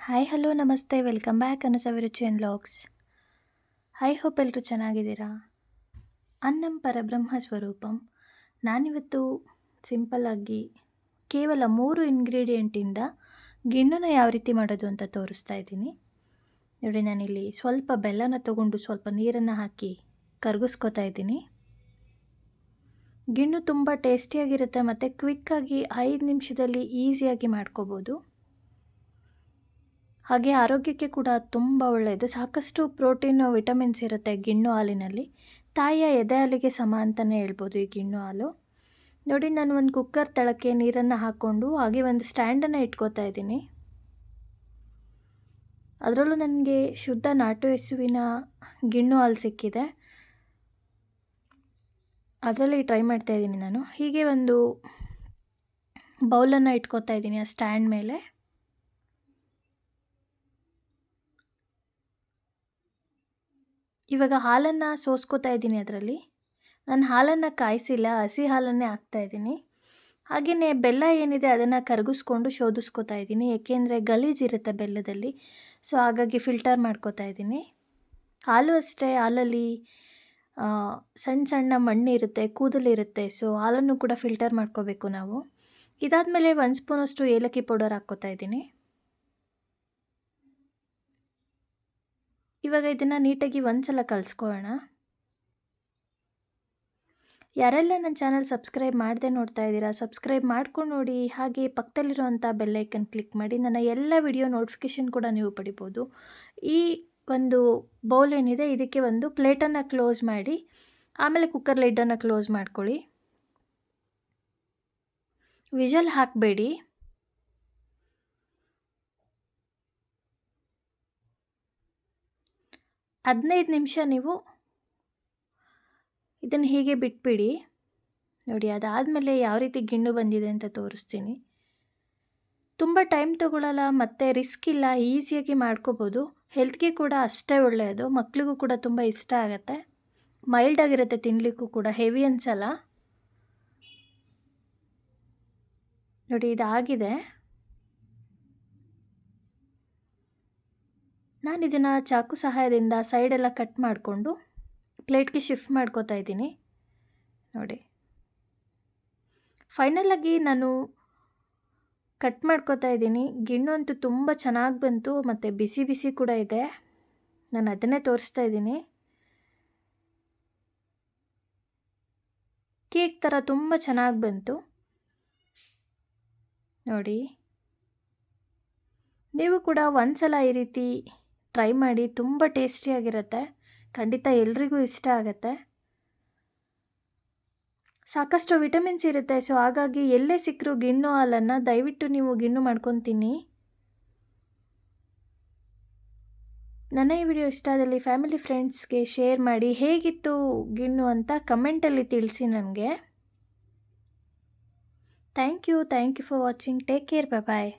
Hi hello ನಮಸ್ತೆ welcome back ಅನಸವಿರುಚಿ and vlogs. Hope ಎಲ್ಲರೂ ಚೆನ್ನಾಗಿದ್ದೀರಾ. ಅನ್ನಂ ಪರಬ್ರಹ್ಮ ಸ್ವರೂಪಂ. ನಾನಿವತ್ತು ಸಿಂಪಲ್ಲಾಗಿ ಕೇವಲ 3 ಇಂಗ್ರೀಡಿಯೆಂಟಿಂದ ಗಿಣ್ಣನ್ನು ಯಾವ ರೀತಿ ಮಾಡೋದು ಅಂತ ತೋರಿಸ್ತಾ ಇದ್ದೀನಿ. ನೋಡಿ, ನಾನಿಲ್ಲಿ ಸ್ವಲ್ಪ ಬೆಲ್ಲನ ತೊಗೊಂಡು ಸ್ವಲ್ಪ ನೀರನ್ನು ಹಾಕಿ ಕರಗಿಸ್ಕೊತಾ ಇದ್ದೀನಿ. ಗಿಣ್ಣು ತುಂಬ ಟೇಸ್ಟಿಯಾಗಿರುತ್ತೆ ಮತ್ತು ಕ್ವಿಕ್ಕಾಗಿ 5 ನಿಮಿಷದಲ್ಲಿ ಈಸಿಯಾಗಿ ಮಾಡ್ಕೋಬೋದು. ಹಾಗೆ ಆರೋಗ್ಯಕ್ಕೆ ಕೂಡ ತುಂಬ ಒಳ್ಳೆಯದು. ಸಾಕಷ್ಟು ಪ್ರೋಟೀನು, ವಿಟಮಿನ್ಸ್ ಇರುತ್ತೆ ಗಿಣ್ಣು ಹಾಲಿನಲ್ಲಿ. ತಾಯಿಯ ಎದೆ ಹಾಲಿಗೆ ಸಮ ಅಂತಲೇ ಹೇಳ್ಬೋದು ಈ ಗಿಣ್ಣು ಹಾಲು. ನೋಡಿ, ನಾನು ಒಂದು ಕುಕ್ಕರ್ ತಳಕ್ಕೆ ನೀರನ್ನು ಹಾಕ್ಕೊಂಡು ಹಾಗೆ ಒಂದು ಸ್ಟ್ಯಾಂಡನ್ನು ಇಟ್ಕೋತಾ ಇದ್ದೀನಿ. ಅದರಲ್ಲೂ ನನಗೆ ಶುದ್ಧ ನಾಟು ಹಸುವಿನ ಗಿಣ್ಣು ಹಾಲು ಸಿಕ್ಕಿದೆ. ಅದರಲ್ಲಿ ಟ್ರೈ ಮಾಡ್ತಾಯಿದ್ದೀನಿ ನಾನು. ಹೀಗೆ ಒಂದು ಬೌಲನ್ನು ಇಟ್ಕೋತಾ ಇದ್ದೀನಿ ಆ ಸ್ಟ್ಯಾಂಡ್ ಮೇಲೆ. ಇವಾಗ ಹಾಲನ್ನು ಸೋಸ್ಕೋತಾ ಇದ್ದೀನಿ. ಅದರಲ್ಲಿ ನಾನು ಹಾಲನ್ನು ಕಾಯಿಸಿಲ್ಲ, ಹಸಿ ಹಾಲನ್ನೇ ಹಾಕ್ತಾಯಿದ್ದೀನಿ. ಹಾಗೆಯೇ ಬೆಲ್ಲ ಏನಿದೆ ಅದನ್ನು ಕರಗಿಸ್ಕೊಂಡು ಶೋಧಿಸ್ಕೋತಾ ಇದ್ದೀನಿ. ಏಕೆಂದರೆ ಗಲೀಜಿರುತ್ತೆ ಬೆಲ್ಲದಲ್ಲಿ, ಸೊ ಹಾಗಾಗಿ ಫಿಲ್ಟರ್ ಮಾಡ್ಕೋತಾ ಇದ್ದೀನಿ. ಹಾಲು ಅಷ್ಟೇ, ಹಾಲಲ್ಲಿ ಸಣ್ಣ ಸಣ್ಣ ಮಣ್ಣಿರುತ್ತೆ, ಕೂದಲಿರುತ್ತೆ. ಸೊ ಹಾಲನ್ನು ಕೂಡ ಫಿಲ್ಟರ್ ಮಾಡ್ಕೋಬೇಕು ನಾವು. ಇದಾದಮೇಲೆ 1 ಸ್ಪೂನಷ್ಟು ಏಲಕ್ಕಿ ಪೌಡರ್ ಹಾಕ್ಕೋತಾ ಇದ್ದೀನಿ. ಇವಾಗ ಇದನ್ನು ನೀಟಾಗಿ ಒಂದ್ಸಲ ಕಲಿಸ್ಕೊಳ್ಳೋಣ. ಯಾರೆಲ್ಲ ನನ್ನ ಚಾನಲ್ ಸಬ್ಸ್ಕ್ರೈಬ್ ಮಾಡದೆ ನೋಡ್ತಾ ಇದ್ದೀರಾ, ಸಬ್ಸ್ಕ್ರೈಬ್ ಮಾಡ್ಕೊಂಡು ನೋಡಿ. ಹಾಗೆ ಪಕ್ಕದಲ್ಲಿರುವಂಥ ಬೆಲ್ಲೈಕನ್ ಕ್ಲಿಕ್ ಮಾಡಿ ನನ್ನ ಎಲ್ಲ ವಿಡಿಯೋ ನೋಟಿಫಿಕೇಷನ್ ಕೂಡ ನೀವು ಪಡಿಬೋದು. ಈ ಒಂದು ಬೌಲ್ ಏನಿದೆ ಇದಕ್ಕೆ ಒಂದು ಪ್ಲೇಟನ್ನು ಕ್ಲೋಸ್ ಮಾಡಿ ಆಮೇಲೆ ಕುಕ್ಕರ್ ಲಿಡ್ಡನ್ನು ಕ್ಲೋಸ್ ಮಾಡ್ಕೊಳ್ಳಿ. ವಿಷಲ್ ಹಾಕಬೇಡಿ. ಹದಿನೈದು ನಿಮಿಷ ನೀವು ಇದನ್ನು ಹೀಗೆ ಬಿಟ್ಬಿಡಿ. ನೋಡಿ, ಅದಾದಮೇಲೆ ಯಾವ ರೀತಿ ಗಿಣ್ಣು ಬಂದಿದೆ ಅಂತ ತೋರಿಸ್ತೀನಿ. ತುಂಬ ಟೈಮ್ ತೊಗೊಳ್ಳಲ್ಲ ಮತ್ತು ರಿಸ್ಕ್ ಇಲ್ಲ, ಈಸಿಯಾಗಿ ಮಾಡ್ಕೋಬೋದು. ಹೆಲ್ತ್ಗೆ ಕೂಡ ಅಷ್ಟೇ ಒಳ್ಳೆಯದು. ಮಕ್ಕಳಿಗೂ ಕೂಡ ತುಂಬ ಇಷ್ಟ ಆಗುತ್ತೆ. ಮೈಲ್ಡ್ ಆಗಿರುತ್ತೆ, ತಿನ್ನಲಿಕ್ಕೂ ಕೂಡ ಹೆವಿ ಅನಿಸಲ್ಲ. ನೋಡಿ, ಇದಾಗಿದೆ. ನಾನು ಇದನ್ನು ಚಾಕು ಸಹಾಯದಿಂದ ಸೈಡೆಲ್ಲ ಕಟ್ ಮಾಡಿಕೊಂಡು ಪ್ಲೇಟ್ಗೆ ಶಿಫ್ಟ್ ಮಾಡ್ಕೋತಾ ಇದ್ದೀನಿ. ನೋಡಿ, ಫೈನಲಾಗಿ ನಾನು ಕಟ್ ಮಾಡ್ಕೋತಾ ಇದ್ದೀನಿ. ಗಿಣ್ಣು ಅಂತೂ ತುಂಬ ಚೆನ್ನಾಗಿ ಬಂತು ಮತ್ತು ಬಿಸಿ ಬಿಸಿ ಕೂಡ ಇದೆ. ನಾನು ಅದನ್ನೇ ತೋರಿಸ್ತಾ ಇದ್ದೀನಿ. ಕೇಕ್ ಥರ ತುಂಬ ಚೆನ್ನಾಗಿ ಬಂತು. ನೋಡಿ, ನೀವು ಕೂಡ ಒಂದ್ಸಲ ಈ ರೀತಿ ಟ್ರೈ ಮಾಡಿ. ತುಂಬ ಟೇಸ್ಟಿಯಾಗಿರುತ್ತೆ. ಖಂಡಿತ ಎಲ್ರಿಗೂ ಇಷ್ಟ ಆಗುತ್ತೆ. ಸಾಕಷ್ಟು ವಿಟಮಿನ್ಸ್ ಇರುತ್ತೆ. ಸೊ ಹಾಗಾಗಿ ಎಲ್ಲೇ ಸಿಕ್ಕರೂ ಗಿಣ್ಣು ಹಾಲನ್ನು ದಯವಿಟ್ಟು ನೀವು ಗಿಣ್ಣು ಮಾಡ್ಕೊತೀನಿ. ನನ್ನ ಈ ವಿಡಿಯೋ ಇಷ್ಟ ಆದಲ್ಲಿ ಫ್ಯಾಮಿಲಿ ಫ್ರೆಂಡ್ಸ್ಗೆ ಶೇರ್ ಮಾಡಿ. ಹೇಗಿತ್ತು ಗಿಣ್ಣು ಅಂತ ಕಮೆಂಟಲ್ಲಿ ತಿಳಿಸಿ ನನಗೆ. Thank you for watching. Take care. Bye.